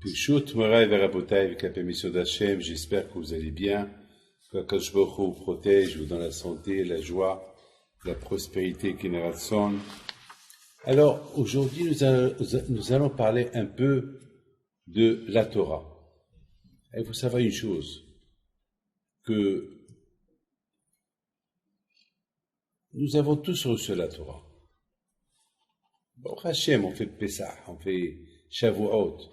Peshut, Moraï Verabotaï, avec la permission d'Hachem, j'espère que vous allez bien, que Akadosh Baruch Hu vous protège, vous dans la santé, la joie, la prospérité qui n'est son. Alors, aujourd'hui, nous allons parler un peu de la Torah. Et il faut savoir une chose, que nous avons tous reçu la Torah. Bon, Hachem, on fait Pessah, on fait Shavuot,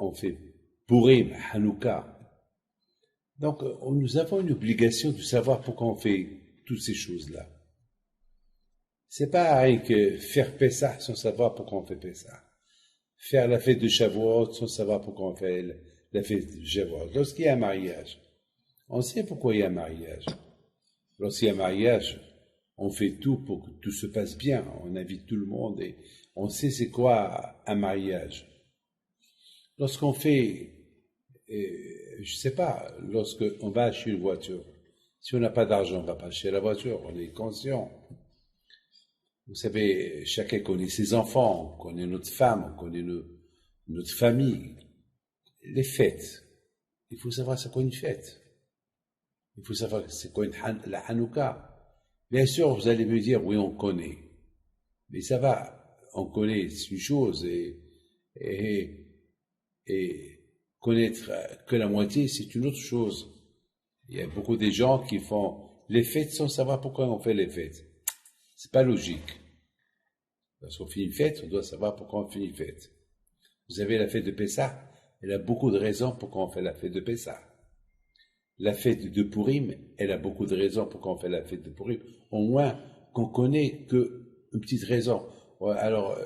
on fait Purim, Hanouka. Donc, nous avons une obligation de savoir pourquoi on fait toutes ces choses-là. C'est pas pareil que faire Pessah sans savoir pourquoi on fait Pessah. Faire la fête de Shavuot sans savoir pourquoi on fait la fête de Shavuot. Lorsqu'il y a un mariage, on sait pourquoi il y a un mariage. Lorsqu'il y a un mariage, on fait tout pour que tout se passe bien. On invite tout le monde et on sait c'est quoi un mariage. Lorsqu'on fait, je sais pas, lorsqu'on va acheter une voiture, si on n'a pas d'argent, on va pas acheter la voiture, on est conscient. Vous savez, chacun connaît ses enfants, on connaît notre femme, on connaît notre famille. Les fêtes, il faut savoir c'est quoi une fête. Il faut savoir c'est quoi la Hanouka. Bien sûr, vous allez me dire, oui, on connaît. Mais ça va, on connaît, c'est une chose, et connaître que la moitié, c'est une autre chose. Il y a beaucoup de gens qui font les fêtes sans savoir pourquoi on fait les fêtes. C'est pas logique. Lorsqu'on fait une fête, on doit savoir pourquoi on fait une fête. Vous avez la fête de Pessah, elle a beaucoup de raisons pourquoi on fait la fête de Pessah. La fête de Purim, elle a beaucoup de raisons pourquoi on fait la fête de Purim. Au moins qu'on connaît que une petite raison. Alors,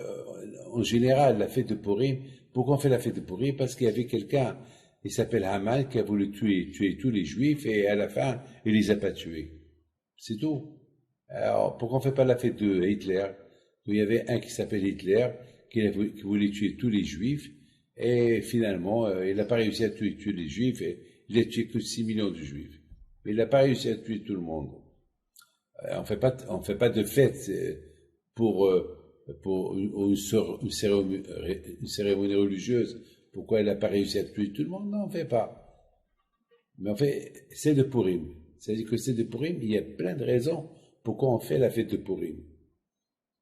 en général, la fête de Purim, pourquoi on fait la fête de Purim? Parce qu'il y avait quelqu'un, il s'appelle Haman, qui a voulu tuer tous les Juifs, et à la fin, il les a pas tués. C'est tout. Alors, pourquoi on fait pas la fête de Hitler? Il y avait un qui s'appelle Hitler, qui voulait tuer tous les Juifs, et finalement, il n'a pas réussi à tuer les Juifs, et il a tué que 6 millions de Juifs. Mais il n'a pas réussi à tuer tout le monde. On fait pas de fête pour une cérémonie religieuse. Pourquoi il n'a pas réussi à tuer tout le monde? Non, on fait pas. Mais on fait, c'est de Purim. C'est-à-dire que c'est de Purim, il y a plein de raisons pourquoi on fait la fête de Purim.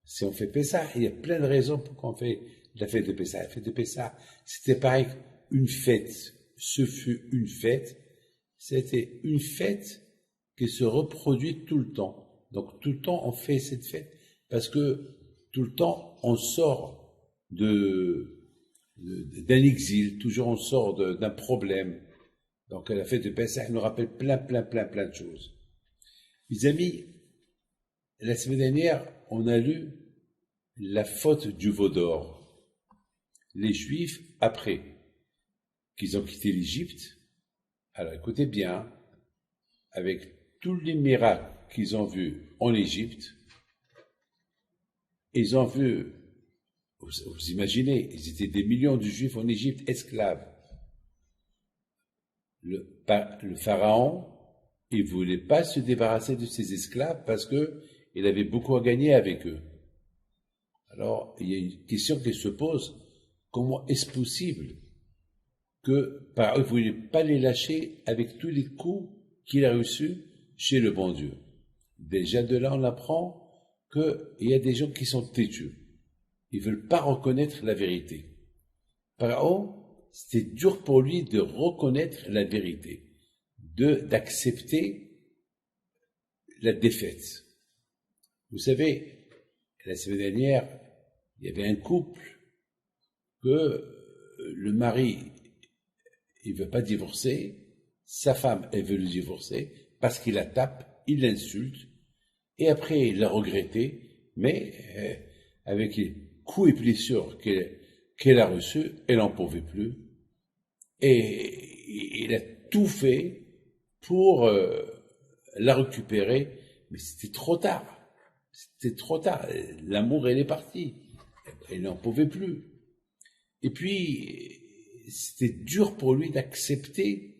Si on fait Pessah, il y a plein de raisons pourquoi on fait la fête de Pessah. La fête de Pessah, c'était pareil, une fête. Ce fut une fête. C'était une fête qui se reproduit tout le temps. Donc tout le temps, on fait cette fête. Parce que tout le temps, on sort d'un exil. Toujours on sort d'un problème. Donc la fête de Pessah nous rappelle plein de choses. Mes amis, la semaine dernière, on a lu la faute du veau d'or. Les Juifs, après qu'ils ont quitté l'Égypte, alors écoutez bien, avec tous les miracles qu'ils ont vus en Égypte, ils ont vu, vous imaginez, ils étaient des millions de Juifs en Égypte esclaves. Le pharaon, il voulait pas se débarrasser de ses esclaves parce que il avait beaucoup à gagner avec eux. Alors, il y a une question qui se pose, comment est-ce possible que il ne voulait pas les lâcher avec tous les coups qu'il a reçus chez le bon Dieu? Déjà de là, on apprend qu'il y a des gens qui sont têtus. Ils veulent pas reconnaître la vérité. Pharaon, c'était dur pour lui de reconnaître la vérité, d'accepter la défaite. Vous savez, la semaine dernière, il y avait un couple que le mari, il veut pas divorcer, sa femme, elle veut le divorcer parce qu'il la tape, il l'insulte, et après il l'a regretté, mais avec les coups et blessures qu'elle a reçus, elle n'en pouvait plus, et il a tout fait pour la récupérer, mais c'était trop tard. C'était trop tard. L'amour, elle est partie. Elle n'en pouvait plus. Et puis, c'était dur pour lui d'accepter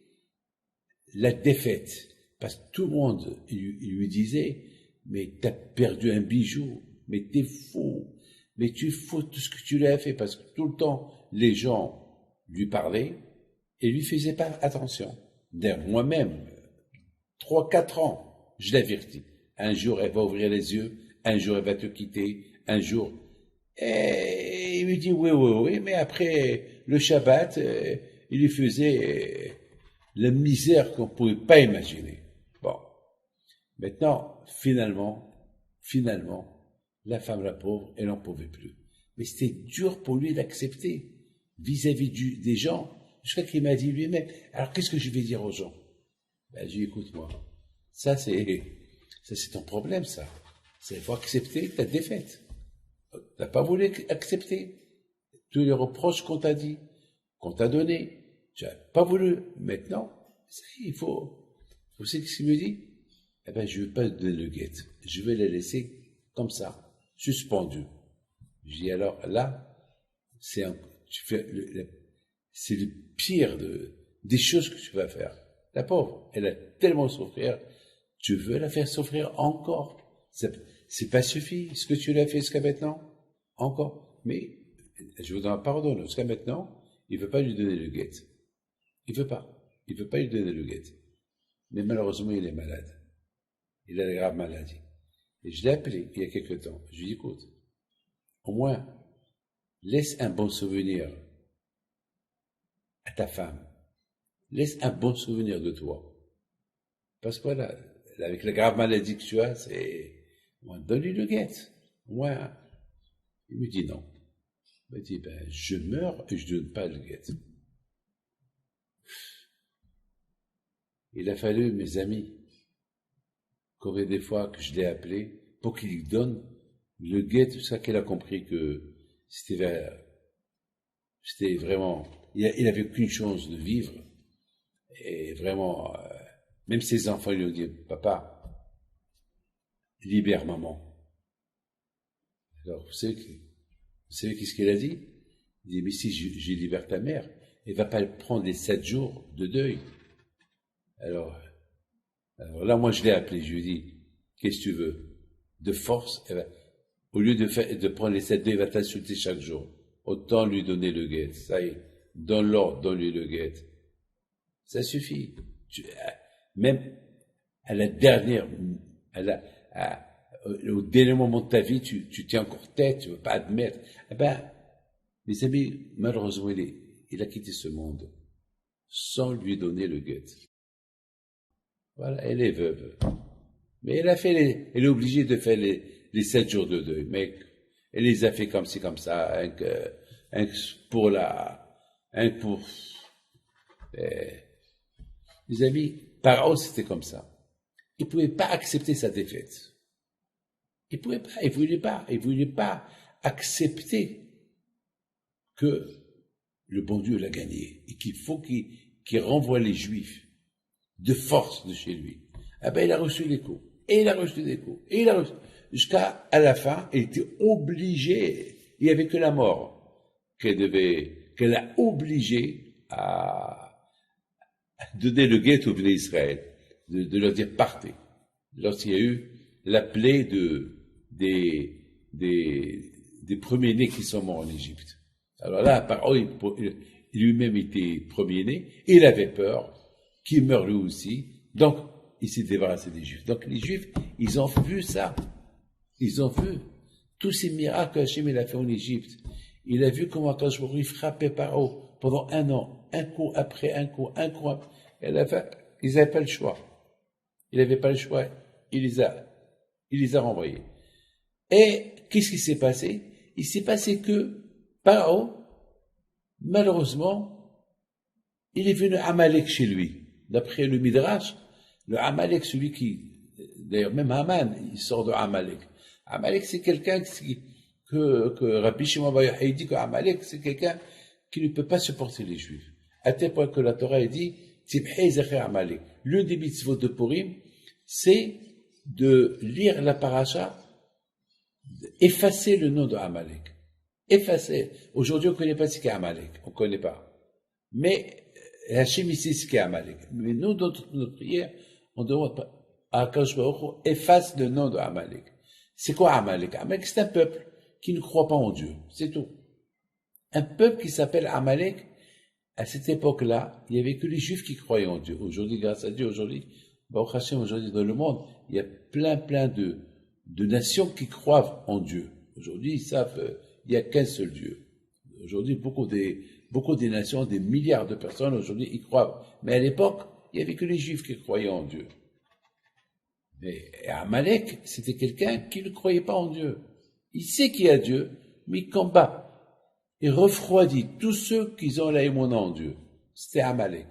la défaite. Parce que tout le monde, il lui disait, mais t'as perdu un bijou, mais t'es fou, mais tu fous tout ce que tu lui as fait, parce que tout le temps, les gens lui parlaient et lui faisaient pas attention. D'ailleurs, moi-même, 3, 4 ans, je l'avertis. Un jour, elle va ouvrir les yeux, un jour, elle va te quitter, un jour. Et il lui dit oui, oui, oui, mais après le Shabbat, il lui faisait la misère qu'on ne pouvait pas imaginer. Bon, maintenant, finalement, la femme, la pauvre, elle n'en pouvait plus. Mais c'était dur pour lui d'accepter vis-à-vis des gens, jusqu'à qu'il m'a dit lui-même, alors qu'est-ce que je vais dire aux gens? Ben, j'ai dit, écoute-moi, ça c'est ton problème, ça. Il faut accepter ta défaite. T'as pas voulu accepter tous les reproches qu'on t'a dit, qu'on t'a donné. Tu n'as pas voulu. Maintenant, ça y est, il faut. Vous savez ce qu'il me dit? Eh ben, je ne vais pas donner le guet. Je vais la laisser comme ça, suspendue. Je dis alors, là, c'est le pire des choses que tu vas faire. La pauvre, elle a tellement souffert, tu veux la faire souffrir encore. C'est pas suffi ce que tu l'as fait jusqu'à maintenant. Encore. Mais, je vous en pardonne, jusqu'à maintenant, il ne veut pas lui donner le guet. Il veut pas. Il veut pas lui donner le guet. Mais malheureusement, il est malade. Il a une grave maladie. Et je l'ai appelé il y a quelque temps. Je lui ai dit, écoute, au moins, laisse un bon souvenir à ta femme. Laisse un bon souvenir de toi. Parce que voilà, avec la grave maladie que tu as, donne-lui le guet. Au moins, il me dit non. Il me dit, ben, je meurs et je ne donne pas le guet. Il a fallu, mes amis, combien des fois que je l'ai appelé pour qu'il lui donne le guet, tout ça qu'il a compris que c'était vraiment, il avait qu'une chance de vivre. Et vraiment, même ses enfants lui ont dit, papa, libère maman. Alors, vous savez qu'est-ce qu'il a dit? Il dit, mais si je libère ta mère, elle va pas prendre les 7 jours de deuil. Alors là, moi, je l'ai appelé, je lui ai dit, qu'est-ce que tu veux? De force, au lieu de prendre les 7 deuils, elle va t'insulter chaque jour. Autant lui donner le guet. Ça y est, donne-lui le guet. Ça suffit. Même à la dernière, au dernier moment de ta vie, tu tiens encore tête, tu ne veux pas admettre. Eh ben, mes amis, malheureusement, il a quitté ce monde sans lui donner le guet. Voilà, elle est veuve. Mais elle est obligée de faire les 7 jours de deuil. Mais elle les a fait comme ci, comme ça, pour mes amis, Paro, c'était comme ça. Il pouvait pas accepter sa défaite. Il voulait pas accepter que le bon Dieu l'a gagné et qu'il faut qu'il renvoie les Juifs de force de chez lui. Ah ben, il a reçu les coups. Et il a reçu des coups. Et il a reçu. Jusqu'à la fin, il était obligé, il n'y avait que la mort qu'elle a obligé à donner le guet au Bnei Israël, de leur dire partez. Lorsqu'il y a eu la plaie des premiers-nés qui sont morts en Égypte. Alors là, il lui-même était premier-né, et il avait peur qu'il meure lui aussi, donc il s'est débarrassé des Juifs. Donc les Juifs, ils ont vu ça. Ils ont vu tous ces miracles que Hachem a fait en Égypte. Il a vu comment Akash Baruch Hu frappait Paro pendant 1 an, un coup après un coup, un coup après. Et ils n'avaient pas le choix. Il n'avait pas le choix. Il les a renvoyés. Et qu'est-ce qui s'est passé? Il s'est passé que Paro, malheureusement, il est venu Amalek chez lui. D'après le Midrash, le Amalek, celui qui, d'ailleurs même Haman, il sort de Amalek. Amalek, c'est quelqu'un que Rabbi Shimon Bar Yochai dit que Amalek, c'est quelqu'un qui ne peut pas supporter les Juifs. À tel point que la Torah dit, Tibhei Zecher Amalek. L'une des mitzvot de Purim, c'est de lire la paracha, effacer le nom de Amalek. Effacer. Aujourd'hui, on ne connaît pas ce qu'est Amalek. On ne connaît pas. Mais Hachem ici, ce qu'est Amalek. Mais nous, dans notre prière, on demande à Akash Baruch Hu, efface le nom de Amalek. C'est quoi Amalek? Amalek, c'est un peuple qui ne croit pas en Dieu. C'est tout. un peuple qui s'appelle Amalek. À cette époque-là, il n'y avait que les Juifs qui croyaient en Dieu. Aujourd'hui, grâce à Dieu, aujourd'hui, Baruch Hashem, aujourd'hui dans le monde, il y a plein de nations qui croient en Dieu. Aujourd'hui, ils savent, il n'y a qu'un seul Dieu. Aujourd'hui, beaucoup des nations, des milliards de personnes, aujourd'hui, y croient. Mais à l'époque, il n'y avait que les Juifs qui croyaient en Dieu. Mais Amalek, c'était quelqu'un qui ne croyait pas en Dieu. Il sait qu'il y a Dieu, mais il combat. Il refroidit tous ceux qui ont la émona en Dieu. C'était Amalek.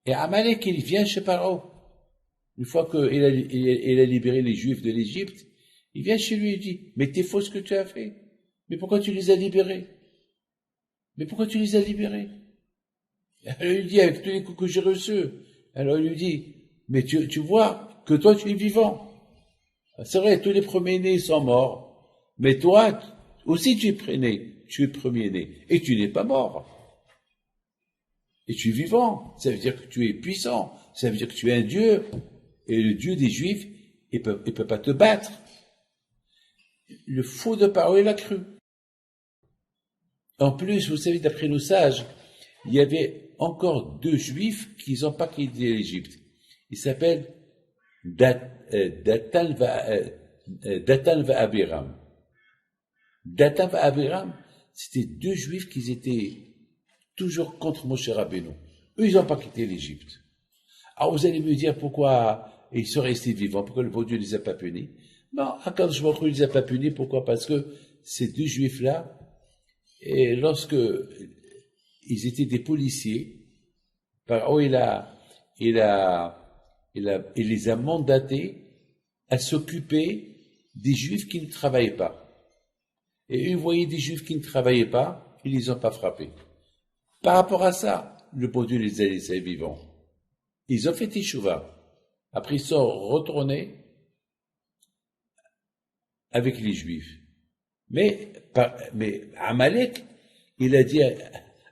Et Amalek, il vient chez Pharaon. Une fois qu'il a libéré les Juifs de l'Égypte, il vient chez lui et dit, mais t'es faux ce que tu as fait. Mais pourquoi tu les as libérés? Mais pourquoi tu les as libérés? Alors il lui dit, avec tous les coups que j'ai reçus. Alors il lui dit, mais tu vois que toi tu es vivant. C'est vrai, tous les premiers-nés sont morts. Mais toi aussi tu es premier-né. Et tu n'es pas mort. Et tu es vivant. Ça veut dire que tu es puissant. Ça veut dire que tu es un Dieu. Et le Dieu des Juifs, il peut pas te battre. Le faux de Pharaon, il a cru. En plus, vous savez, d'après nos sages, il y avait encore 2 Juifs qui n'ont pas quitté l'Égypte. Ils s'appellent Datan va Abiram. Datan va Abiram, c'était 2 Juifs qui étaient toujours contre Moshe Rabbeinu. Eux, ils n'ont pas quitté l'Égypte. Alors vous allez me dire pourquoi ils sont restés vivants, pourquoi le bon Dieu ne les a pas punis. Non, quand je ne les a pas punis, pourquoi? Parce que ces 2 Juifs-là, et lorsque ils étaient des policiers, Pharaon, il les a mandatés à s'occuper des Juifs qui ne travaillaient pas. Et ils voyaient des Juifs qui ne travaillaient pas, ils les ont pas frappés. Par rapport à ça, le bon Dieu les a laissés vivants. Ils ont fait Teshuvah. Après, ils sont retournés avec les Juifs. Mais Amalek, il a dit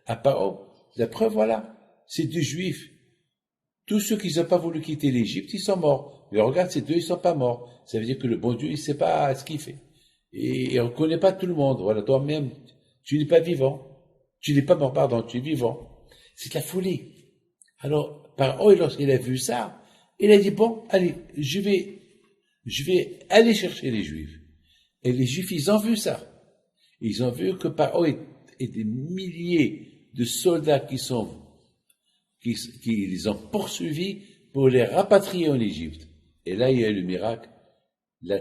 à Pharaon, la preuve, voilà, ces 2 Juifs, tous ceux qui n'ont pas voulu quitter l'Égypte, ils sont morts. Mais regarde, ces 2, ils sont pas morts. Ça veut dire que le bon Dieu, il sait pas ce qu'il fait. Et on ne connaît pas tout le monde. Voilà, toi-même, tu n'es pas vivant. Tu n'es pas mort, pardon, tu es vivant. C'est de la folie. Alors, Pharaon, lorsqu'il a vu ça, il a dit, bon, allez, je vais aller chercher les Juifs. Et les Juifs, ils ont vu ça. Ils ont vu que Pharaon et des milliers de soldats qui les ont poursuivis pour les rapatrier en Égypte. Et là, il y a eu le miracle. La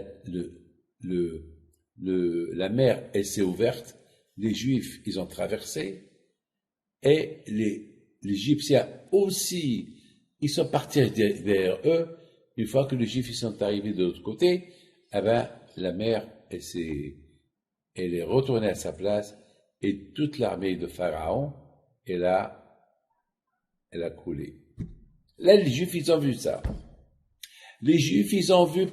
mer, elle s'est ouverte. Les Juifs, ils ont traversé. Et les Égyptiens aussi, ils sont partis derrière eux. Une fois que les Juifs ils sont arrivés de l'autre côté, eh ben, la mer, elle est retournée à sa place et toute l'armée de Pharaon, elle a coulé. Là, les Juifs, ils ont vu ça. Les Juifs, ils ont vu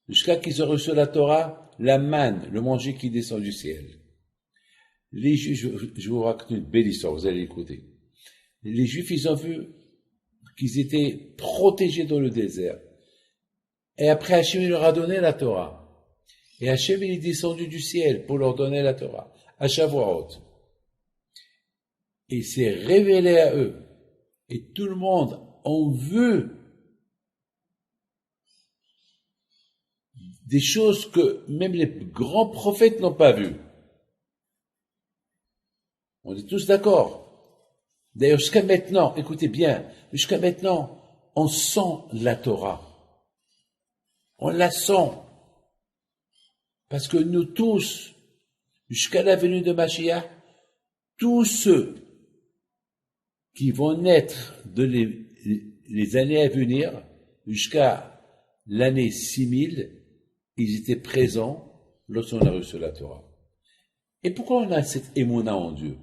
jusqu'à qu'ils ont reçu la Torah, la manne, le manger qui descend du ciel. Les Juifs, je vous raconte une belle histoire, vous allez écouter. Les Juifs, ils ont vu qu'ils étaient protégés dans le désert. Et après, Hachem, il leur a donné la Torah. Et Hachem, il est descendu du ciel pour leur donner la Torah, à Shavuot. Et il s'est révélé à eux. Et tout le monde a vu des choses que même les grands prophètes n'ont pas vues. On est tous d'accord. D'ailleurs, jusqu'à maintenant, écoutez bien, jusqu'à maintenant, on sent la Torah. On la sent. Parce que nous tous, jusqu'à la venue de Mashiach, tous ceux qui vont naître les années à venir, jusqu'à l'année 6000, ils étaient présents lorsqu'on a reçu la Torah. Et pourquoi on a cette émona en Dieu?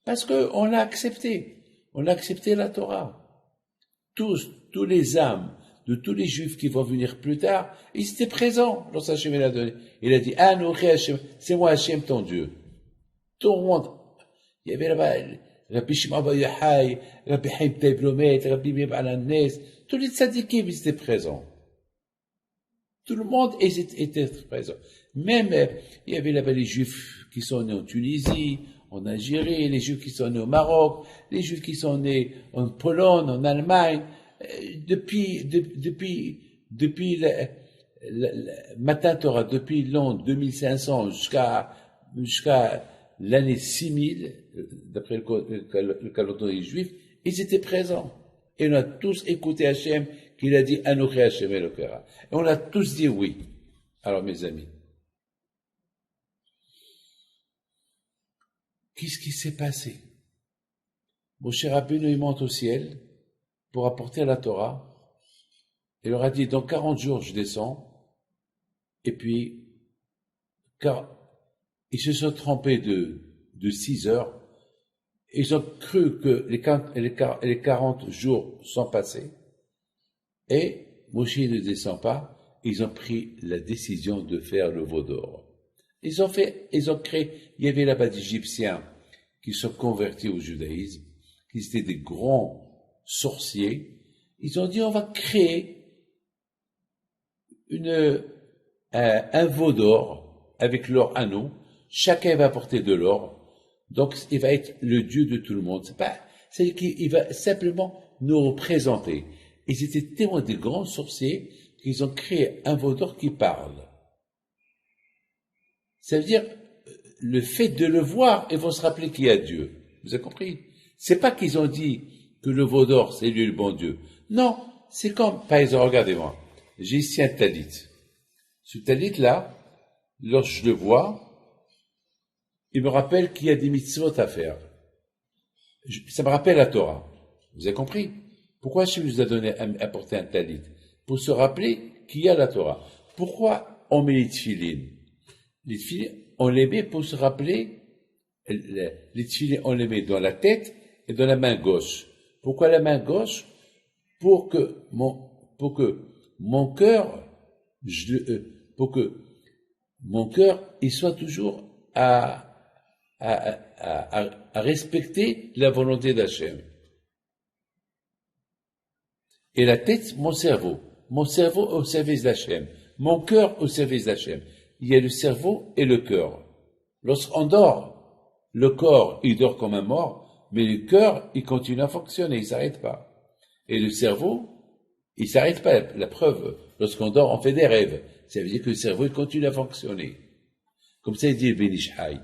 Parce qu'on l'a accepté. On a accepté la Torah. Tous les âmes de tous les Juifs qui vont venir plus tard, ils étaient présents lorsque Hachem l'a donné. Il a dit, Hachem, c'est moi Hachem ton Dieu. Tout le monde. Il y avait là-bas, Rabbi Shimon Bar Yochai, Rabbi Chaim Teib Lomet, Rabbi Meir Baal HaNes, tous les tzadikim, ils étaient présents. Tout le monde était présent. Même, il y avait là-bas les Juifs qui sont nés en Tunisie, en Algérie, les Juifs qui sont nés au Maroc, les Juifs qui sont nés en Pologne, en Allemagne. Depuis Matan Torah, depuis l'an 2500 jusqu'à l'année 6000, d'après le calendrier juif, ils étaient présents. Et on a tous écouté Hachem, qu'il a dit Anochi Hachem Elokera. Et on a tous dit oui. Alors, mes amis, qu'est-ce qui s'est passé? Moshe Rabbeinu, il monte au ciel pour apporter la Torah. Il leur a dit, dans 40 jours, je descends. Et puis, car ils se sont trompés de 6 heures. Ils ont cru que les 40 jours sont passés. Et Moshe ne descend pas. Ils ont pris la décision de faire le veau d'or. Ils ont créé, il y avait là-bas des Égyptiens qui sont convertis au judaïsme, qui étaient des grands sorciers. Ils ont dit, on va créer un veau d'or avec leur anneau. Chacun va porter de l'or. Donc, il va être le Dieu de tout le monde. C'est qu'il va simplement nous représenter. Ils étaient tellement des grands sorciers qu'ils ont créé un veau d'or qui parle. Ça veut dire, le fait de le voir, ils vont se rappeler qu'il y a Dieu. Vous avez compris? C'est pas qu'ils ont dit que le veau d'or, c'est lui le bon Dieu. Non, c'est comme, par exemple, regardez-moi. J'ai ici un talit. Ce talit-là, lorsque je le vois, il me rappelle qu'il y a des mitzvot à faire. Ça me rappelle la Torah. Vous avez compris? Pourquoi je vous ai donné à porter un talit? Pour se rappeler qu'il y a la Torah. Pourquoi on met les tefilines? Les tefilines, on les met pour se rappeler, les tefilines, on les met dans la tête et dans la main gauche. Pourquoi la main gauche? Pour que mon cœur, il soit toujours à respecter la volonté d'Hachem. Et la tête, mon cerveau au service d'Hachem, mon cœur au service d'Hachem. Il y a le cerveau et le cœur. Lorsqu'on dort, le corps, il dort comme un mort, mais le cœur, il continue à fonctionner, il s'arrête pas. Et le cerveau, il s'arrête pas. La preuve, lorsqu'on dort, on fait des rêves. Ça veut dire que le cerveau, il continue à fonctionner. Comme ça, il dit Ben Ish Chai.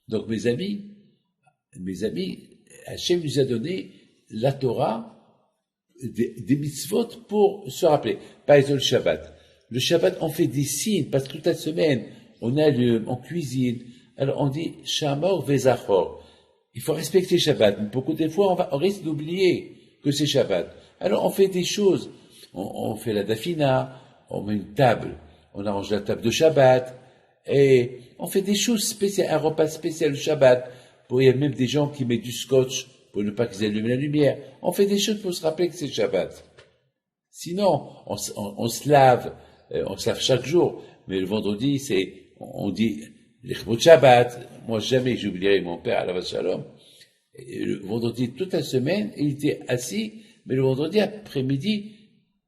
Donc, mes amis, Hachem nous a donné la Torah, des mitzvot pour se rappeler. Par exemple, le Shabbat. Le Shabbat, on fait des signes, parce que toute la semaine, on allume, on cuisine. Alors, on dit Shamor Vezachor. Il faut respecter Shabbat. Mais beaucoup de fois, on risque d'oublier que c'est Shabbat. Alors, on fait des choses. On fait la dafina, on met une table, on arrange la table de Shabbat, et on fait des choses spéciales, un repas spécial le Shabbat. Il y a même des gens qui mettent du scotch pour ne pas qu'ils allument la lumière. On fait des choses pour se rappeler que c'est Shabbat. Sinon, on se lave chaque jour, mais le vendredi, on dit l'Echbot Shabbat. Moi, jamais j'oublierai mon père, Alav Shalom. Et le vendredi, toute la semaine, il était assis, mais le vendredi après-midi,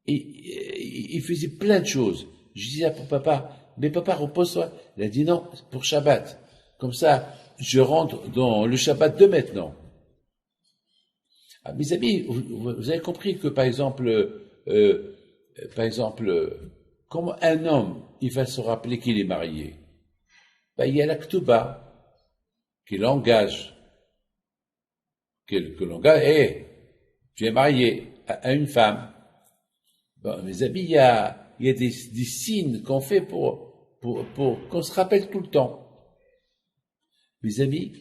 il faisait plein de choses. Je disais à papa, mais papa, repose-toi. Il a dit non, pour Shabbat. Comme ça, je rentre dans le Shabbat de maintenant. Ah, mes amis, vous avez compris que, par exemple, comme un homme, il va se rappeler qu'il est marié. Ben, il y a la Ktuba, qui l'engage. Que l'engage, tu es marié à une femme. Bon, mes amis, il y a des signes qu'on fait pour qu'on se rappelle tout le temps. Mes amis,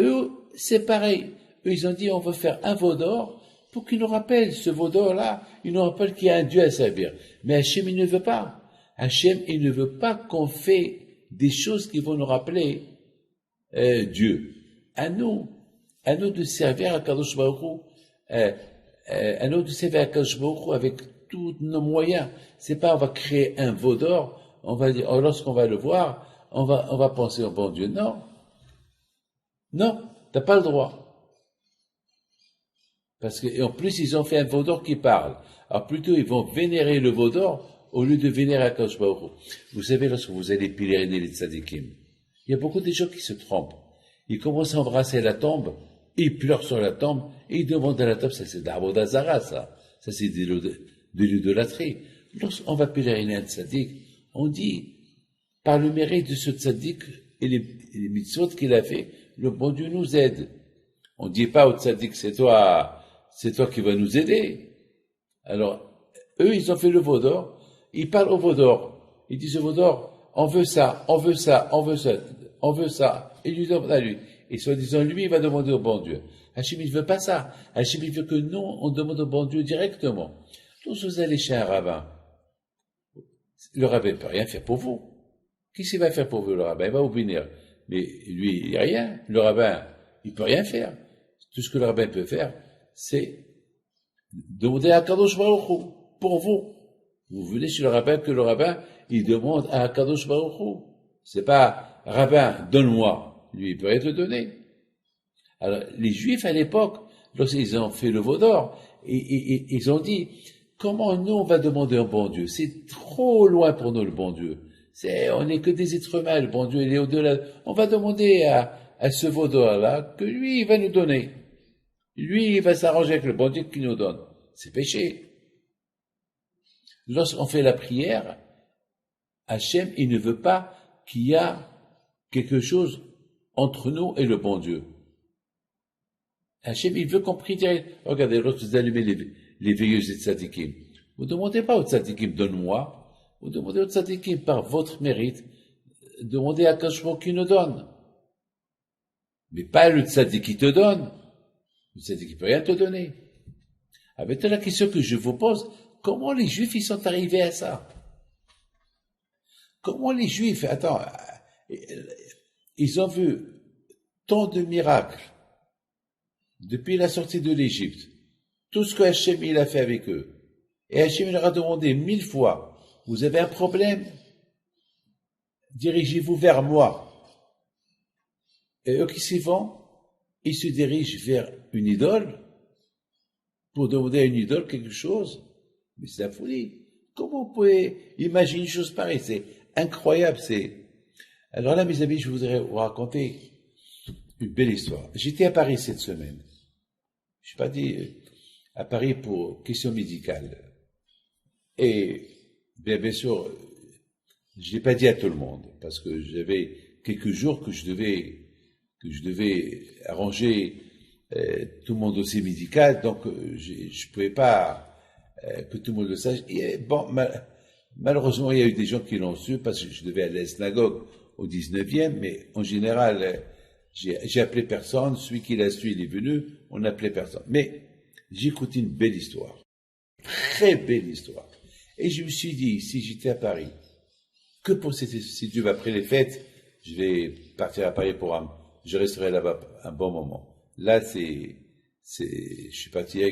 eux, c'est pareil. Eux, ils ont dit, on veut faire un veau d'or pour qu'il nous rappelle, ce veau d'or-là, il nous rappelle qu'il y a un Dieu à servir. Mais Hachem, il ne veut pas. Hachem, il ne veut pas qu'on fait des choses qui vont nous rappeler Dieu. À nous de servir à Kadosh Baruch Hu, à nous de servir à Kadosh Baruch Hu avec tous nos moyens. C'est pas, on va créer un veau d'or, on va dire, lorsqu'on va le voir, on va penser au bon Dieu. Non, t'as pas le droit. Parce que, et en plus, ils ont fait un veau d'or qui parle. Alors plutôt, ils vont vénérer le veau d'or au lieu de vénérer Akadosh Baruch Hu. Vous savez, lorsque vous allez pèleriner les tzadikim, il y a beaucoup de gens qui se trompent. Ils commencent à embrasser la tombe, ils pleurent sur la tombe, et ils demandent à la tombe, ça c'est d'Avodazara, ça. Ça c'est de l'idolâtrie. Lorsqu'on va pèleriner un tzadik, on dit, par le mérite de ce tzadik et les mitzvot qu'il a fait, le bon Dieu nous aide. On ne dit pas au tzadik, c'est toi qui vas nous aider. Alors, eux, ils ont fait le veau d'or, ils parlent au veau d'or. Ils disent au veau d'or, on veut ça, on veut ça, on veut ça, on veut ça. Et lui demandent à lui. Et soi-disant, lui, il va demander au bon Dieu. Hachem, il ne veut pas ça. Hachem, il veut que nous, on demande au bon Dieu directement. Donc, vous allez chez un rabbin. Le rabbin ne peut rien faire pour vous. Qu'est-ce qu'il va faire pour vous, le rabbin? Il va vous bénir. Mais lui, il n'y a rien. Le rabbin, il ne peut rien faire. Tout ce que le rabbin peut faire, c'est demander à Kadosh Baruch Hu, pour vous. Vous venez chez le rabbin, que le rabbin, il demande à Kadosh Baruch Hu. C'est pas, rabbin, donne-moi. Lui, il peut rien te donner. Alors, les Juifs, à l'époque, lorsqu'ils ont fait le veau d'or, ils ont dit, comment nous, on va demander au bon Dieu? C'est trop loin pour nous, le bon Dieu. On n'est que des êtres humains, le bon Dieu, il est au-delà. On va demander à ce veau d'or-là que lui, il va nous donner. Lui, il va s'arranger avec le bon Dieu qui nous donne. C'est péché. Lorsqu'on fait la prière, Hachem, il ne veut pas qu'il y ait quelque chose entre nous et le bon Dieu. Hachem, il veut qu'on prie direct. Regardez, lorsque vous allumez les veilleuses des tzadikim, vous ne demandez pas au tzadikim, donne-moi. Vous demandez au tzadikim, par votre mérite, demandez à Kashmo qui nous donne. Mais pas le tzadik qui te donne. Le tzadik qui peut rien te donner. Avec la question que je vous pose, comment les Juifs, ils sont arrivés à ça? Comment les Juifs, attends, ils ont vu tant de miracles depuis la sortie de l'Égypte, tout ce que Hachem il a fait avec eux. Et Hachem leur a demandé 1000 fois, vous avez un problème? Dirigez-vous vers moi. Et eux qui s'y vont, ils se dirigent vers une idole pour demander à une idole quelque chose. Mais c'est la folie. Comment vous pouvez imaginer une chose pareille? C'est incroyable. Alors là, mes amis, je voudrais vous raconter une belle histoire. J'étais à Paris cette semaine. Je suis pas dit à Paris pour question médicale. Et bien sûr, je l'ai pas dit à tout le monde parce que j'avais quelques jours que je devais arranger tout mon dossier médical, donc je pouvais pas que tout le monde le sache. Et bon, malheureusement, il y a eu des gens qui l'ont su parce que je devais aller à la synagogue au 19e, mais en général, j'ai appelé personne. Celui qui l'a su, il est venu. On n'appelait personne. Mais j'ai écouté une belle histoire, très belle histoire. Et je me suis dit, si j'étais à Paris, que pour si Dieu va après les fêtes, je vais partir à Paris je resterai là-bas un bon moment. Là, je suis parti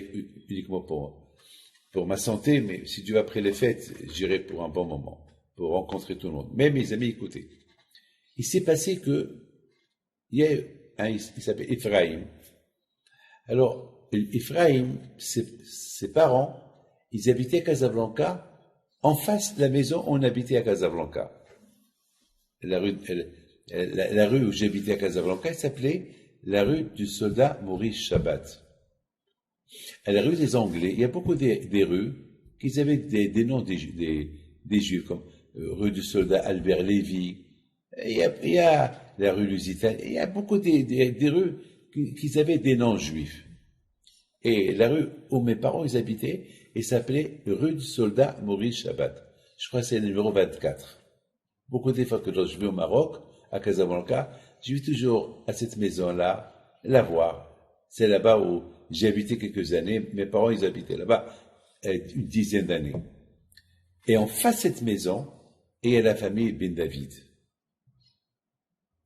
uniquement pour ma santé, mais si Dieu va après les fêtes, j'irai pour un bon moment, pour rencontrer tout le monde. Mais mes amis, écoutez, il s'est passé il y a il s'appelle Ephraim. Alors, Ephraim, ses parents, ils habitaient à Casablanca, en face de la maison où on habitait à Casablanca. La rue où j'habitais à Casablanca, elle s'appelait la rue du soldat Maurice Shabbat. À la rue des Anglais, il y a beaucoup des rues qui avaient des noms des Juifs, comme rue du soldat Albert Lévy. Il y a la rue Lusitane. Il y a beaucoup des rues qui avaient des noms juifs. Et la rue où mes parents ils habitaient, elle s'appelait rue du soldat Maurice Shabbat. Je crois que c'est le numéro 24. Beaucoup des fois que je vais au Maroc, à Casablanca, je vais toujours à cette maison-là, la voir. C'est là-bas où j'ai habité quelques années. Mes parents, ils habitaient là-bas une dizaine d'années. Et en face de cette maison, il y a la famille Ben David.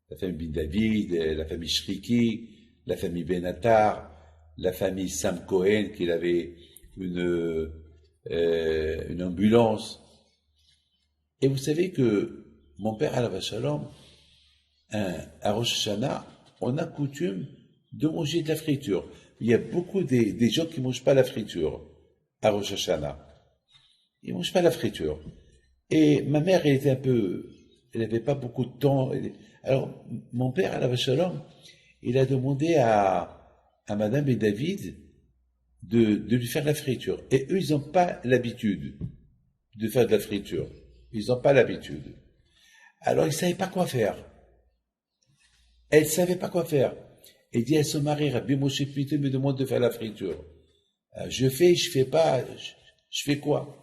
La famille Ben David, la famille Shriki, la famille Ben Attar, la famille Sam Cohen, qui avait une ambulance. Et vous savez que mon père, Alav Shalom, à Rosh Hashanah, on a coutume de manger de la friture. Il y a beaucoup des gens qui ne mangent pas la friture à Rosh Hashanah. il mange pas la friture. Et ma mère, elle avait pas beaucoup de temps. Alors, mon père, à la Shalom, il a demandé à Madame et David de lui faire la friture. Et eux, ils n'ont pas l'habitude de faire de la friture. Ils n'ont pas l'habitude. Alors, ils ne savaient pas quoi faire. Elle ne savait pas quoi faire. Elle dit à son mari, Rabbi Moshe Pito me demande de faire la friture. Je fais pas, je fais quoi?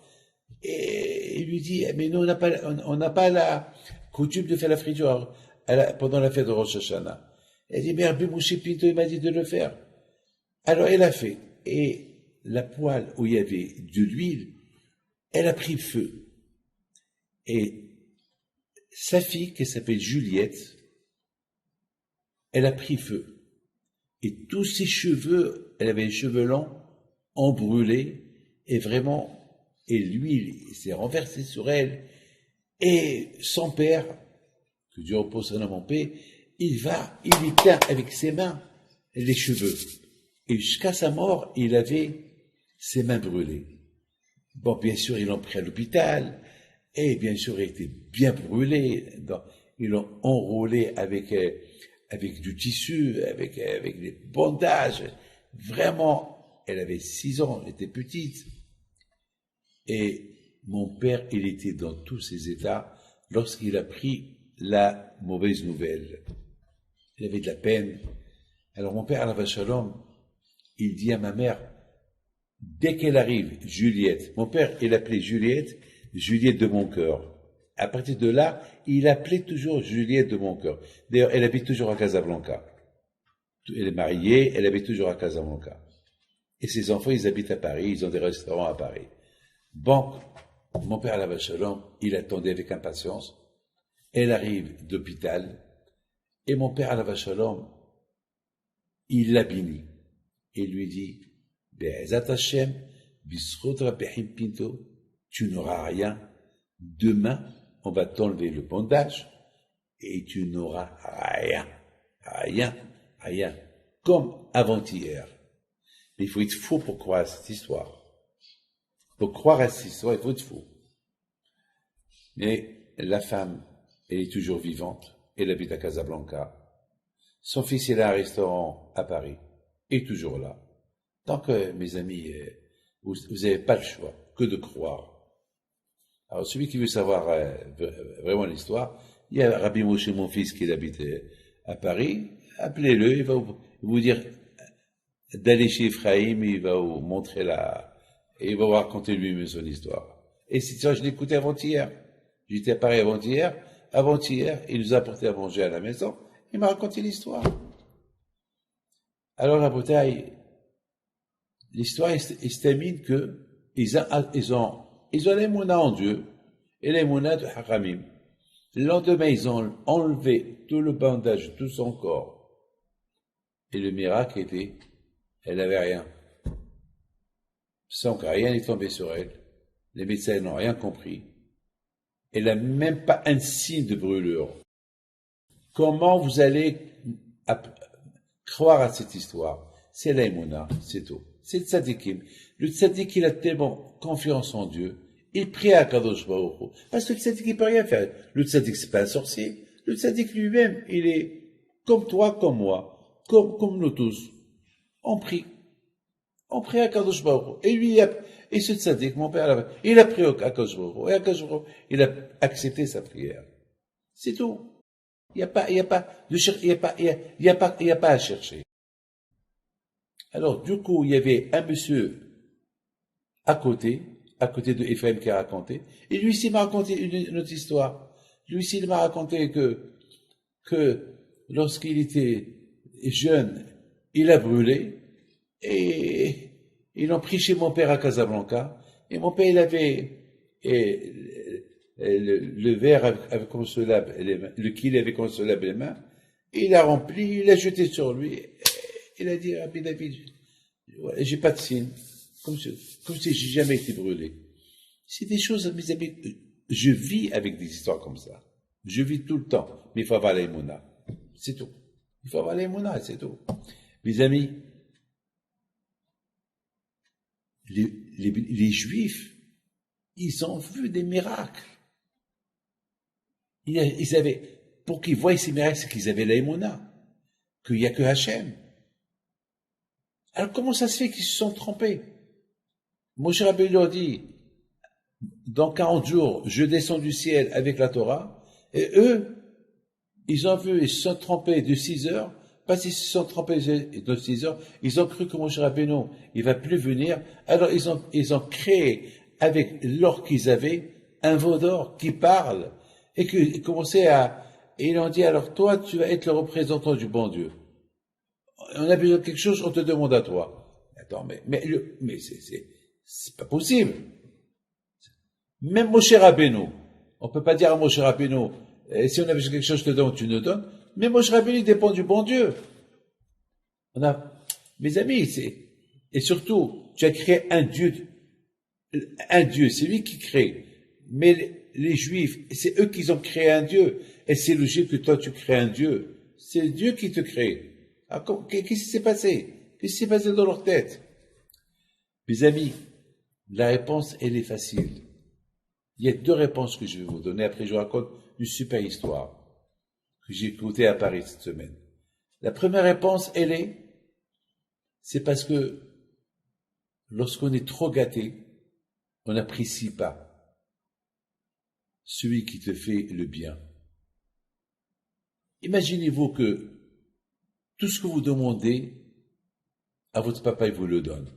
Et il lui dit, mais nous, on n'a pas la coutume de faire la friture pendant la fête de Rosh Hashanah. Elle dit, mais Rabbi Moshe Pinto, il m'a dit de le faire. Alors, elle a fait. Et la poêle où il y avait de l'huile, elle a pris feu. Et sa fille, qui s'appelle Juliette, elle a pris feu. Et tous ses cheveux, elle avait les cheveux longs, ont brûlé, et vraiment, et l'huile s'est renversée sur elle. Et son père, que Dieu repose son âme en paix, il éteint avec ses mains les cheveux. Et jusqu'à sa mort, il avait ses mains brûlées. Bon, bien sûr, ils l'ont pris à l'hôpital, et bien sûr, il était bien brûlé. Ils l'ont enroulé avec du tissu, avec des bandages. Vraiment, elle avait 6 ans, elle était petite. Et mon père, il était dans tous ses états lorsqu'il a pris la mauvaise nouvelle. Il avait de la peine. Alors mon père, Alav Shalom, il dit à ma mère, dès qu'elle arrive, Juliette, mon père, il appelait Juliette de mon cœur. À partir de là, il appelait toujours Juliette de mon cœur. D'ailleurs, elle habite toujours à Casablanca. Elle est mariée, elle habite toujours à Casablanca. Et ses enfants, ils habitent à Paris, ils ont des restaurants à Paris. Bon, mon père, Alav Shalom, il attendait avec impatience. Elle arrive d'hôpital, et mon père, Alav Shalom, il la bénit. Et lui dit, Be'ezat Hashem, Bisrot Rabbi Pinto, tu n'auras rien. Demain, on va t'enlever le bandage, et tu n'auras rien, comme avant-hier. Mais il faut être fou pour croire à cette histoire. Pour croire à cette histoire, il faut être fou. Mais la femme, elle est toujours vivante, elle habite à Casablanca. Son fils, il a un restaurant à Paris, il est toujours là. Donc, mes amis, vous n'avez pas le choix que de croire. Alors, celui qui veut savoir vraiment l'histoire, il y a Rabbi Moshe, mon fils, qui habite à Paris, appelez-le, il va vous dire d'aller chez Ephraïm, il va vous montrer et il va vous raconter lui-même son histoire. Et c'est ça, je l'ai écouté avant-hier. J'étais à Paris avant-hier, il nous a apporté à manger à la maison, il m'a raconté l'histoire. Alors, la bataille, l'histoire, il se termine que ils ont l'émouna en Dieu et l'émouna de Haramim. Le lendemain, ils ont enlevé tout le bandage de tout son corps. Et le miracle était, elle n'avait rien. Sans que rien n'est tombé sur elle. Les médecins n'ont rien compris. Elle n'a même pas un signe de brûlure. Comment vous allez croire à cette histoire? C'est l'aïmouna, c'est tout. C'est le tzadikim. Le tzadik, il a tellement confiance en Dieu. Il prie à Kadosh Baruch Hu. Parce que le tzadik, il peut rien faire. Le tzadik, c'est pas un sorcier. Le tzadik lui-même, il est comme toi, comme moi, comme nous tous. On prie. On prie à Kadosh Baruch Hu. Et lui, et ce tzadik, mon père, il a prié à Kadosh Baruch Hu. Et à Kadosh Baruch Hu, il a accepté sa prière. C'est tout. Il n'y a pas à chercher. Alors, du coup, il y avait un monsieur à côté de Ephraim qui a raconté, et lui aussi m'a raconté une autre histoire. Lui aussi, il m'a raconté que lorsqu'il était jeune, il a brûlé, et ils l'ont pris chez mon père à Casablanca, et mon père, il avait le verre avec consolable, le qu'il avait consolable les mains, il a rempli, il a jeté sur lui, il a dit, Rabbi David, j'ai pas de signe, comme si j'ai jamais été brûlé. C'est des choses, mes amis, je vis avec des histoires comme ça. Je vis tout le temps, mais il faut avoir l'aïmouna. C'est tout. Il faut avoir l'aïmouna, c'est tout. Mes amis, les Juifs, ils ont vu des miracles. Ils avaient, pour qu'ils voient ces miracles, c'est qu'ils avaient l'aïmouna, qu'il n'y a que Hachem. Alors comment ça se fait qu'ils se sont trompés? Moshe Rabbeinu leur dit, dans 40 jours, je descends du ciel avec la Torah, et eux, ils ont vu, ils se sont trompés de 6 heures, parce qu'ils se sont trompés de 6 heures, ils ont cru que Moshe Rabbeinu, il va plus venir, alors ils ont créé, avec l'or qu'ils avaient, un veau d'or qui parle, et qu'ils commençaient et ils ont dit, alors toi, tu vas être le représentant du bon Dieu. On a besoin de quelque chose, on te demande à toi. Attends, mais c'est pas possible. Même Moshe Rabbeinu, on peut pas dire à Moshe Rabbeinu, si on a besoin de quelque chose, je te donne, tu nous donnes. Mais Moshe Rabbeinu, il dépend du bon Dieu. Mes amis, et surtout, tu as créé un Dieu, c'est lui qui crée. Mais les Juifs, c'est eux qui ont créé un Dieu. Et c'est logique que toi, tu crées un Dieu. C'est Dieu qui te crée. Qu'est-ce qui s'est passé? Qu'est-ce qui s'est passé dans leur tête? Mes amis, la réponse, elle est facile. Il y a 2 réponses que je vais vous donner. Après, je vous raconte une super histoire que j'ai écoutée à Paris cette semaine. La première réponse, c'est parce que lorsqu'on est trop gâté, on n'apprécie pas celui qui te fait le bien. Imaginez-vous que tout ce que vous demandez à votre papa, il vous le donne.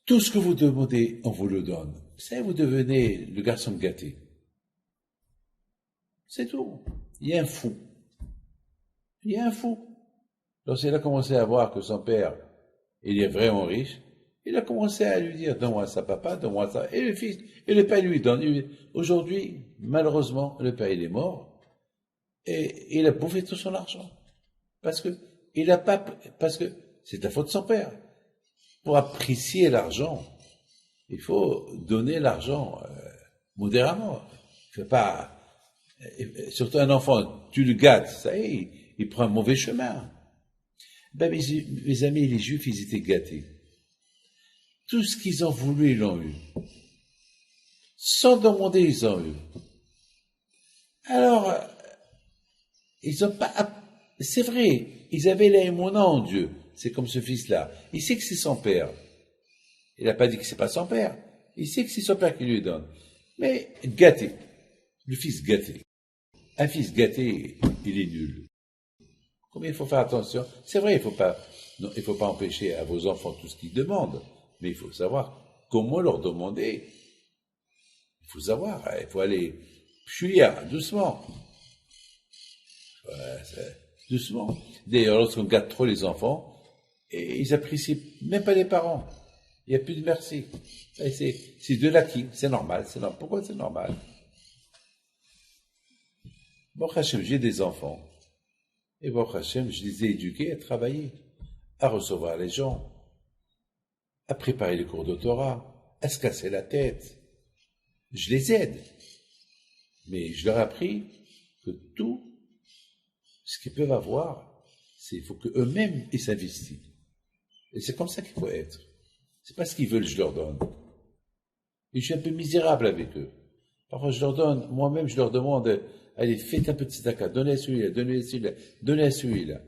Tout ce que vous demandez, on vous le donne. Ça, vous devenez le garçon gâté. C'est tout. Il y a un fou. Lorsqu'il a commencé à voir que son père, il est vraiment riche, il a commencé à lui dire, donne-moi ça, papa, donne-moi ça. Et le fils, et le père lui donne. Aujourd'hui, malheureusement, le père, il est mort. Et il a bouffé tout son argent. Parce que c'est la faute de son père. Pour apprécier l'argent, il faut donner l'argent modérément. Il ne faut pas, surtout un enfant, tu le gâtes, ça y est, il prend un mauvais chemin. Mes amis, les Juifs, ils étaient gâtés. Tout ce qu'ils ont voulu, ils l'ont eu. Sans demander, ils ont eu. Alors, ils n'ont pas... C'est vrai, ils avaient l'aïmouna en Dieu. C'est comme ce fils-là. Il sait que c'est son père. Il n'a pas dit que c'est pas son père. Il sait que c'est son père qui lui donne. Mais gâté. Le fils gâté. Un fils gâté, il est nul. Combien il faut faire attention? C'est vrai, il faut pas empêcher à vos enfants tout ce qu'ils demandent. Mais il faut savoir comment leur demander. Il faut savoir, il faut aller doucement. Doucement. D'ailleurs, lorsqu'on gâte trop les enfants, et ils apprécient même pas les parents. Il n'y a plus de merci. C'est de l'acquis, c'est normal. Pourquoi c'est normal? Bon, Hachem, j'ai des enfants. Et bon, Hachem, je les ai éduqués à travailler, à recevoir les gens, à préparer les cours de Torah, à se casser la tête. Je les aide. Mais je leur ai appris que tout ce qu'ils peuvent avoir, il faut qu'eux-mêmes ils s'investissent. Et c'est comme ça qu'il faut être. C'est pas ce qu'ils veulent, je leur donne. Et je suis un peu misérable avec eux. Parfois, je leur donne, moi-même, je leur demande, allez, faites un petit tzedaka, donnez à celui-là, donnez à celui-là, donnez à celui-là.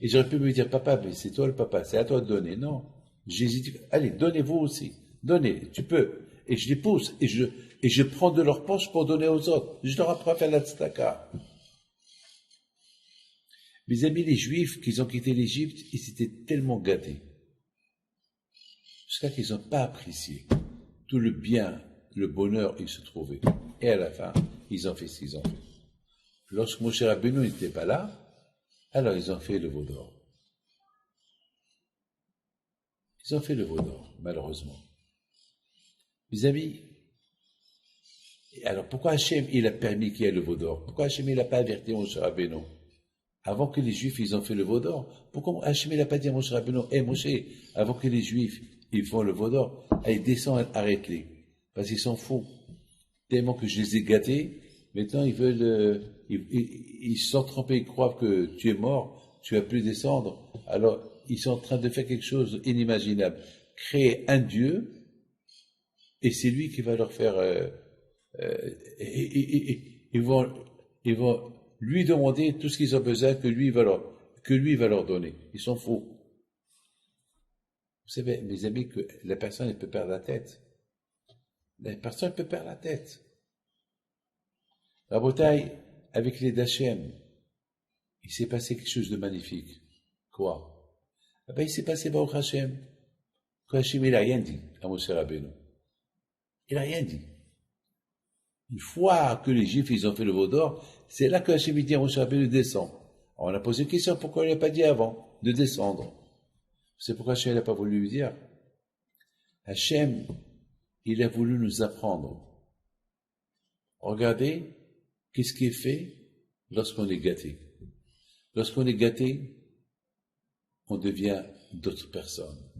Et j'aurais pu me dire, papa, mais c'est toi le papa, c'est à toi de donner. Non. J'hésite. Allez, donnez-vous aussi. Donnez, tu peux. Et je les pousse, et je prends de leur poche pour donner aux autres. Je leur apprends à faire la tzedaka. Mes amis, les Juifs, qui ont quitté l'Égypte, ils étaient tellement gâtés. Jusqu'à qu'ils n'ont pas apprécié tout le bien, le bonheur où ils se trouvaient. Et à la fin, ils ont fait ce qu'ils ont fait. Lorsque Moshe Rabbeinu n'était pas là, alors ils ont fait le veau d'or. Ils ont fait le veau d'or, malheureusement. Mes amis, alors pourquoi Hachem il a permis qu'il y ait le veau d'or? Pourquoi Hachem il n'a pas averti Moshe Rabbeinu? Avant que les Juifs ils ont fait le veau d'or, pourquoi Hachem il n'a pas dit à Moshe Rabbeinu, Moshe, avant que les Juifs ils font le veau d'or, allez, descends, arrête-les. Parce qu'ils sont fous. Tellement que je les ai gâtés, maintenant ils veulent, ils se sont trompés, ils croient que tu es mort, tu vas plus descendre. Alors, ils sont en train de faire quelque chose d'inimaginable. Créer un Dieu, et c'est lui qui va leur faire... ils vont lui demander tout ce qu'ils ont besoin que lui va leur donner. Ils sont fous. Vous savez, mes amis, que la personne, elle peut perdre la tête. La personne peut perdre la tête. La bataille avec les d'Hachem, il s'est passé quelque chose de magnifique. Quoi? Eh ben, il s'est passé Baruch Hashem. Que Hachem, il n'a rien dit à Moshe Rabbeinu. Il n'a rien dit. Une fois que les Juifs, ils ont fait le veau d'or, c'est là que Hachem dit à Moshe Rabbeinu descend. Alors on a posé une question, pourquoi il n'a pas dit avant de descendre? C'est pourquoi Hachem n'a pas voulu lui dire. Hachem, il a voulu nous apprendre. Regardez, qu'est-ce qui est fait lorsqu'on est gâté? Lorsqu'on est gâté, on devient d'autres personnes.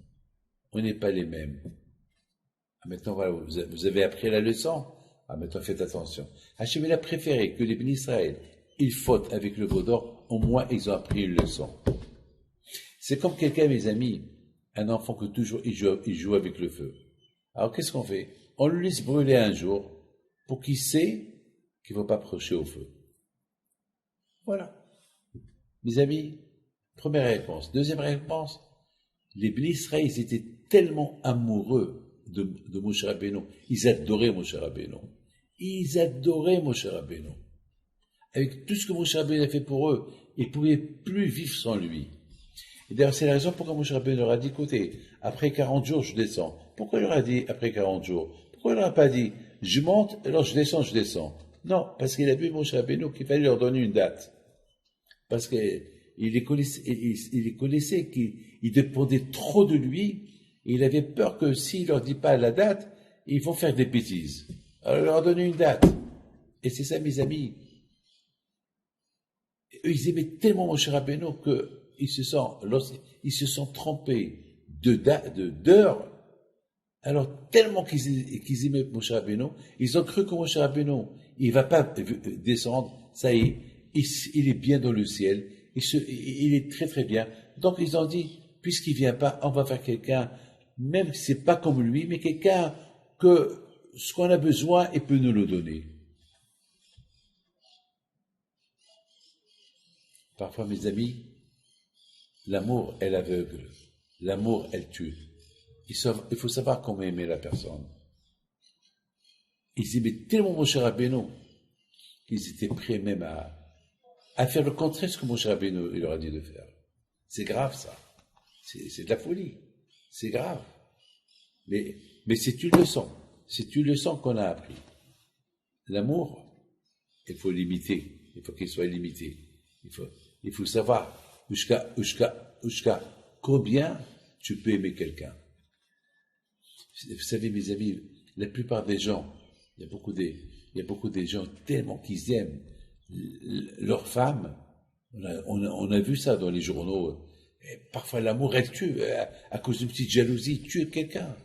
On n'est pas les mêmes. Maintenant, voilà, vous avez appris la leçon. Maintenant, faites attention. Hachem, il a préféré que les bénis Israël, ils fautent avec le veau d'or, au moins ils ont appris une leçon. C'est comme quelqu'un, mes amis, un enfant que toujours il joue avec le feu. Alors qu'est-ce qu'on fait? On le laisse brûler un jour pour qu'il sait qu'il ne faut pas approcher au feu. Voilà. Mes amis, première réponse. Deuxième réponse, les bénis Israël, ils étaient tellement amoureux de Moshe Rabbeinu. Ils adoraient Moshe Rabbeinu. Ils adoraient Moshe Rabbeinu. Avec tout ce que Moshe Rabbeinu a fait pour eux, ils ne pouvaient plus vivre sans lui. Et d'ailleurs, c'est la raison pourquoi Moshe Rabbeinu leur a dit, écoutez, après 40 jours, je descends. Pourquoi il leur a dit après 40 jours? Pourquoi il leur a pas dit, je monte, alors je descends? Non, parce qu'il a vu Moshe Rabbeinu qu'il fallait leur donner une date. Parce qu'il les connaissait, qu'ils dépendaient trop de lui, et il avait peur que s'il leur dit pas la date, ils vont faire des bêtises. Alors il leur a donné une date. Et c'est ça, mes amis. Eux, ils aimaient tellement Moshe Rabbeinu qu'ils se sont trompés d'heures. Alors, tellement qu'ils aimaient Moshe Rabbeinu, ils ont cru que Moshe Rabbeinu, il va pas descendre, ça y est, il est bien dans le ciel, il est très très bien. Donc ils ont dit, puisqu'il vient pas, on va faire quelqu'un, même si c'est pas comme lui, mais quelqu'un que ce qu'on a besoin, il peut nous le donner. Parfois, mes amis, l'amour, elle aveugle. L'amour, elle tue. Il faut savoir comment aimer la personne. Ils aimaient tellement Moshe Rabbeinu qu'ils étaient prêts même à faire le contraire de ce que Moshe Rabbeinu il leur a dit de faire. C'est grave, ça. C'est de la folie. C'est grave. Mais c'est une leçon. C'est une leçon qu'on a appris. L'amour, il faut l'imiter. Il faut qu'il soit limité. Il faut savoir jusqu'à combien tu peux aimer quelqu'un. Vous savez, mes amis, la plupart des gens, il y a beaucoup de gens tellement qu'ils aiment leurs femmes. On a vu ça dans les journaux. Et parfois, l'amour, elle tue. À cause d'une petite jalousie, tue quelqu'un.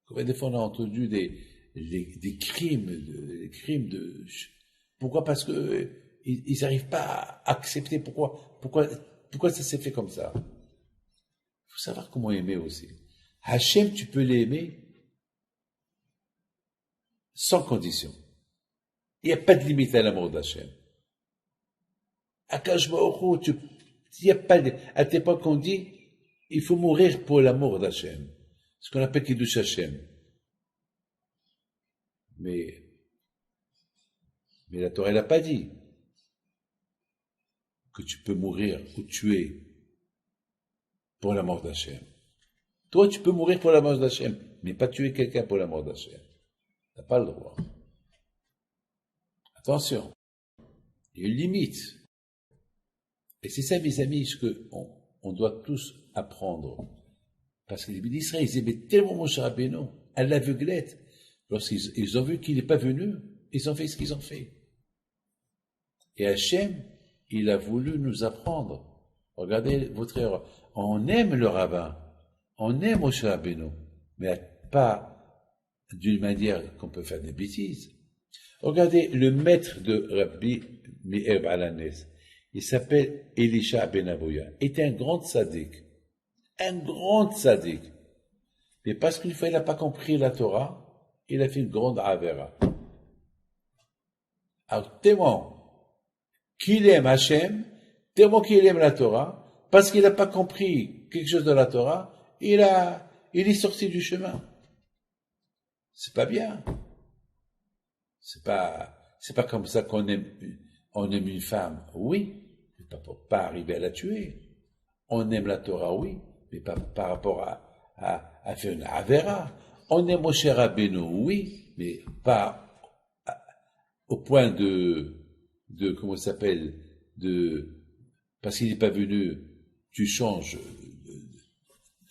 Combien de fois on a entendu des crimes pourquoi? Parce que ils n'arrivent pas à accepter pourquoi ça s'est fait comme ça. Il faut savoir comment aimer aussi. Hachem, tu peux l'aimer sans condition. Il n'y a pas de limite à l'amour d'Hachem. Akash Baruch Hu, il n'y a pas à l'époque on dit, il faut mourir pour l'amour d'Hachem. Ce qu'on appelle Kiddush Hachem. Mais la Torah n'a pas dit que tu peux mourir ou tuer pour la mort d'Hachem. Toi, tu peux mourir pour la mort d'Hachem, mais pas tuer quelqu'un pour la mort d'Hachem. Tu n'as pas le droit. Attention, il y a une limite. Et c'est ça, mes amis, ce qu'on doit tous apprendre. Parce que les bénis Israël, ils aimaient tellement Moshe Rabbeinu, à l'aveuglette. Lorsqu'ils ont vu qu'il n'est pas venu, ils ont fait ce qu'ils ont fait. Et Hachem, il a voulu nous apprendre. Regardez votre erreur. On aime le rabbin, on aime Moshe Rabbeinu, mais pas d'une manière qu'on peut faire des bêtises. Regardez le maître de Rabbi Meir Balanes. Il s'appelle Elisha ben Abouya. Il était un grand tzaddik. Un grand tzaddik. Mais parce qu'une fois il n'a pas compris la Torah, il a fait une grande avera. Alors, tellement qu'il aime Hachem, tellement qu'il aime la Torah, parce qu'il n'a pas compris quelque chose de la Torah, il est sorti du chemin. C'est pas bien. C'est pas comme ça on aime une femme, oui, mais pas arriver à la tuer. On aime la Torah, oui, mais pas par rapport à faire une avera. On aime Moshe Rabbeinu, oui, mais pas au point comment ça s'appelle, parce qu'il n'est pas venu, tu changes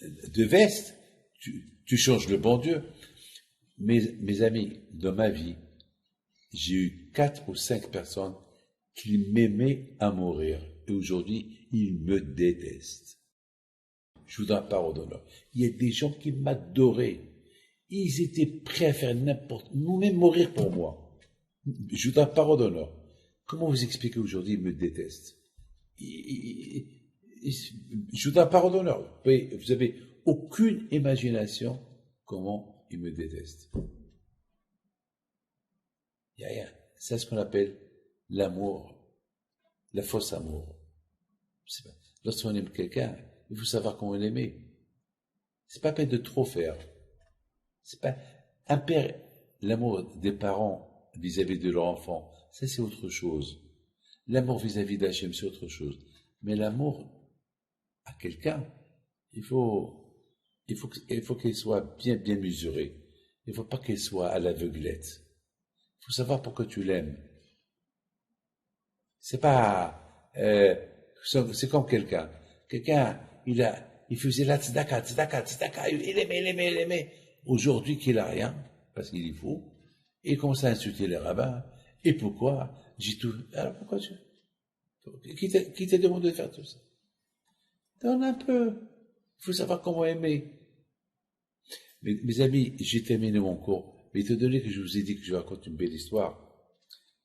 de veste, tu changes le bon Dieu. Mes amis, dans ma vie, j'ai eu 4 ou 5 personnes qui m'aimaient à mourir. Et aujourd'hui, ils me détestent. Je vous donne parole d'honneur. Il y a des gens qui m'adoraient. Ils étaient prêts à faire même mourir pour moi. Je vous donne parole d'honneur. Comment vous expliquez aujourd'hui ils me détestent? Je vous donne parole d'honneur. Vous avez aucune imagination comment ils me détestent. Il n'y a rien. C'est ce qu'on appelle l'amour, la fausse amour. Lorsqu'on aime quelqu'un, il faut savoir comment l'aimer. C'est pas peine de trop faire. C'est pas un père, l'amour des parents vis-à-vis de leur enfant, ça c'est autre chose. L'amour vis-à-vis d'Hachem, c'est autre chose. Mais l'amour à quelqu'un, il faut qu'il soit bien mesuré. Il ne faut pas qu'il soit à l'aveuglette. Il faut savoir pourquoi tu l'aimes. C'est pas, c'est comme quelqu'un. Quelqu'un, il faisait la tzedaka, il aimait. Aujourd'hui qu'il a rien, parce qu'il est fou, il commence à insulter les rabbins. Et pourquoi? J'ai tout, alors pourquoi qui t'a demandé de faire tout ça? Donne un peu. Il faut savoir comment aimer. Mes amis, j'ai terminé mon cours. Mais étant donné que je vous ai dit que je raconte une belle histoire,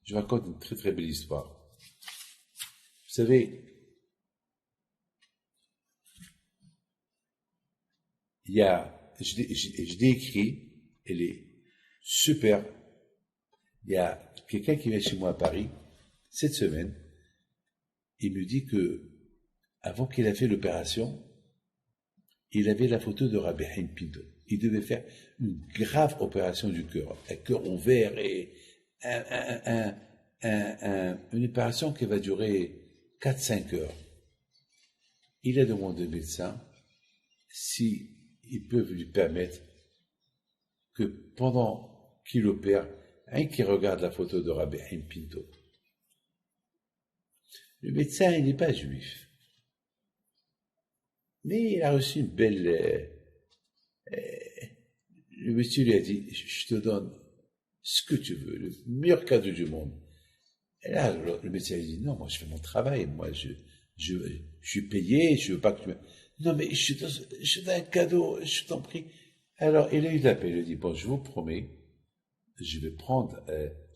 je raconte une très très belle histoire. Vous savez, je l'ai écrit, elle est super. Il y a quelqu'un qui vient chez moi à Paris, cette semaine, il me dit que, avant qu'il ait fait l'opération, il avait la photo de Rabbi Haim Pinto. Il devait faire une grave opération du cœur, un cœur ouvert et une opération qui va durer 4-5 heures. Il a demandé au médecin s'ils peuvent lui permettre que pendant qu'il opère, qu'il regarde la photo de Rabbi Haim Pinto. Le médecin, il n'est pas juif. Mais il a reçu une belle... le monsieur lui a dit, je te donne ce que tu veux, le meilleur cadeau du monde. Et là, le médecin lui dit, non, moi je fais mon travail, moi je suis payé, je veux pas que tu me... Non, mais je te donne un cadeau, je t'en prie. Alors, il a eu la paix, il lui a dit, bon, je vous promets, je vais prendre,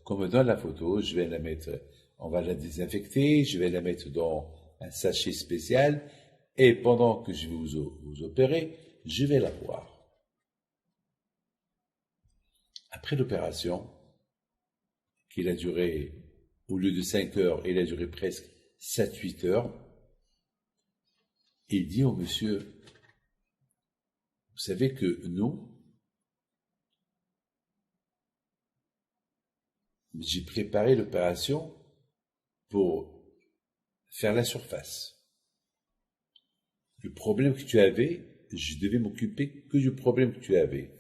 qu'on me donne la photo, je vais la mettre, on va la désinfecter, je vais la mettre dans un sachet spécial, et pendant que je vais vous opérer, je vais la voir. Après l'opération, qui a duré, au lieu de 5 heures, il a duré presque 7-8 heures, il dit au monsieur, vous savez que nous, j'ai préparé l'opération pour faire la surface. Le problème que tu avais, je devais m'occuper que du problème que tu avais.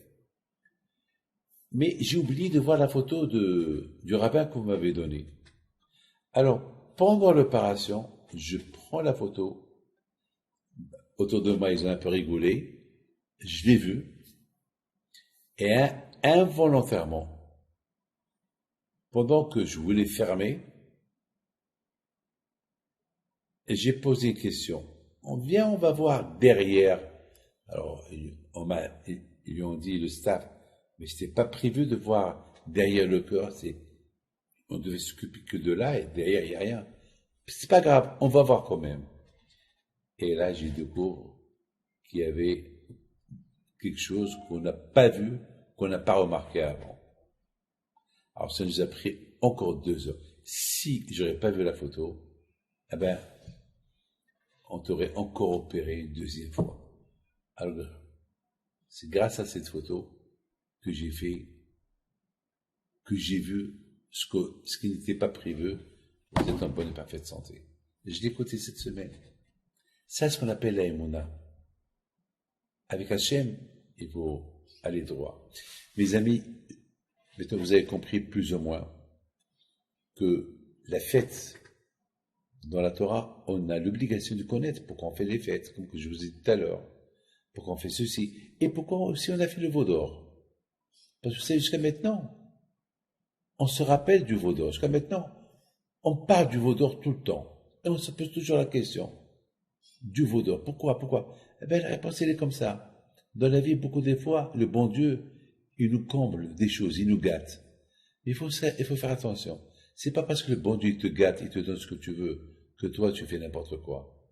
Mais j'ai oublié de voir la photo du rabbin que vous m'avez donné. Alors, pendant l'opération, je prends la photo. Autour de moi, ils ont un peu rigolé. Je l'ai vu. Et involontairement, pendant que je voulais fermer, j'ai posé une question. On va voir derrière. Alors, ils lui ont dit, le staff, mais c'était pas prévu de voir derrière le cœur, on devait s'occuper que de là, et derrière, il n'y a rien. C'est pas grave, on va voir quand même. Et là, j'ai découvert qu'il y avait quelque chose qu'on n'a pas vu, qu'on n'a pas remarqué avant. Alors ça nous a pris encore 2 heures. Si j'aurais pas vu la photo, eh ben, on t'aurait encore opéré une 2e fois. Alors, c'est grâce à cette photo que j'ai vu ce qui n'était pas prévu, vous êtes en bonne et parfaite santé. Je l'ai écouté cette semaine. C'est ce qu'on appelle la Emouna. Avec Hachem, il faut aller droit. Mes amis, maintenant vous avez compris plus ou moins que la fête dans la Torah, on a l'obligation de connaître pourquoi on fait les fêtes, comme que je vous ai dit tout à l'heure, pourquoi on fait ceci, et pourquoi aussi on a fait le veau d'or. Parce que vous savez, jusqu'à maintenant, on se rappelle du veau d'or. Jusqu'à maintenant, on parle du veau d'or tout le temps. Et on se pose toujours la question du veau d'or. Pourquoi? Eh bien, la réponse, elle est comme ça. Dans la vie, beaucoup des fois, le bon Dieu, il nous comble des choses, il nous gâte. Il faut faire attention. C'est pas parce que le bon Dieu te gâte, il te donne ce que tu veux, que toi, tu fais n'importe quoi.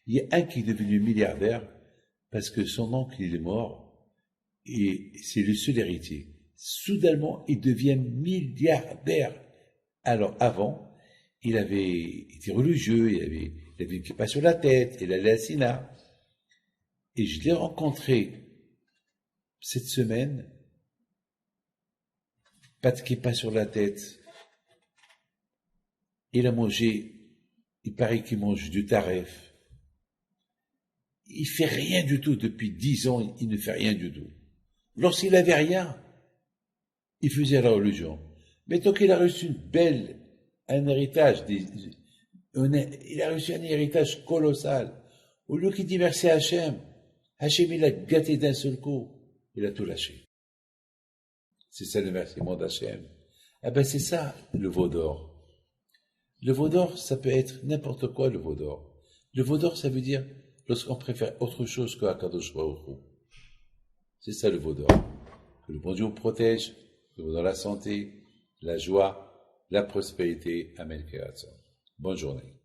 Il y a un qui est devenu milliardaire parce que son oncle, il est mort et c'est le seul héritier. Soudainement, il devient milliardaire. Alors, avant, il avait été religieux, il avait une kippa sur la tête, il allait à Sina. Et je l'ai rencontré cette semaine, pas de kippa sur la tête. Il a mangé, il paraît qu'il mange du taref. Il fait rien du tout depuis 10 ans, il ne fait rien du tout. Lorsqu'il avait rien, il faisait la religion. Mais tant qu'il a reçu un héritage, il a reçu un héritage colossal. Au lieu qu'il dit merci à Hachem, Hachem il a gâté d'un seul coup, il a tout lâché. C'est ça le remerciement d'Hachem. Eh ben c'est ça le veau d'or. Le veau d'or, ça peut être n'importe quoi le veau d'or. Le veau d'or, ça veut dire lorsqu'on préfère autre chose que Akadosh Baruch Hu. C'est ça le veau d'or. Que le bon Dieu vous protège, que vous dans la santé, la joie, la prospérité. Amen. Bonne journée.